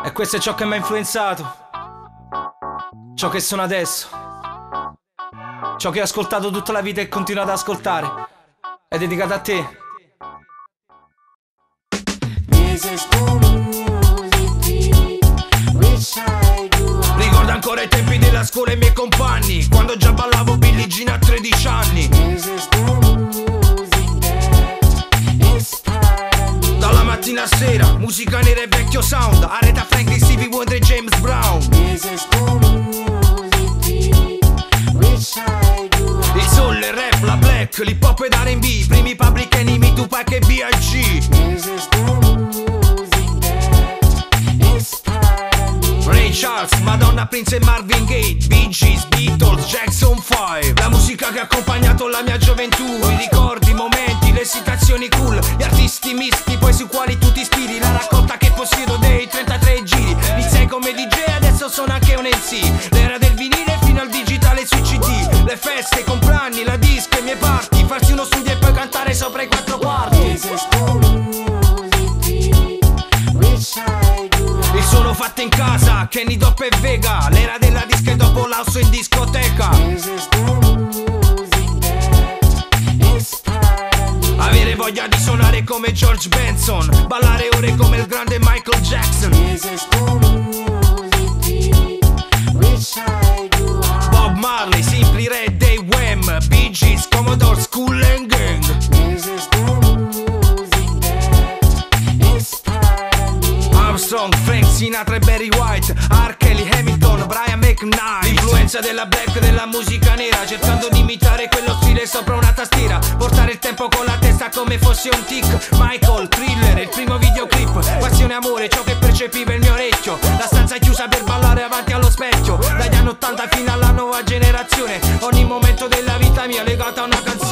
E questo è ciò che mi ha influenzato, ciò che sono adesso, ciò che ho ascoltato tutta la vita e continuo ad ascoltare. È dedicato a te. Ricordo ancora i tempi della scuola e i miei compagni, quando già ballavo Billie Jean a 13 anni. Dalla mattina a sera, musica nera e vecchio sound, Aretha Franklin, Stevie Wonder e James Brown. Il soul, il rap, la black, l'hip hop ed R&B, primi Public Enemy, Tupac e B.I.G. Ray Charles, Madonna, Prince e Marvin Gaye, Bee Gees, Beatles, Jackson 5. La musica che ha accompagnato la mia gioventù, i ricordi, i momenti, le situazioni cool, gli artisti misti, poi sui quali tu ti ispiri, la raccolta che possiedo dei 33 giri. Iniziai come DJ, adesso sono anche un MC. L'era del vinile fino al digitale sui CD, le feste, i compleanni, la disco, i miei party, farsi uno studio e poi cantare sopra i 4 quarti. Il suono fatto in casa, Kenny Dopp e Vega, l'era della disca e dopo l'house in discoteca. Avere voglia di suonare come George Benson, ballare ore come il grande Michael Jackson. Bob Marley, Simply Red, Day Wham, Bee Gees, Commodore, School and Gang. Armstrong, Frank Sinatra e Barry White, R. Kelly, Hamilton, Brian McKnight. L'influenza della black, della musica nera, cercando di imitare quello stile sopra una tastiera, portare il tempo con la testa come fosse un tic. Michael, Thriller, il primo videoclip, passione e amore, ciò che percepiva il mio orecchio. La stanza chiusa per ballare avanti allo specchio, dagli anni 80 fino alla nuova generazione. Ogni momento della vita mia legato a una canzone.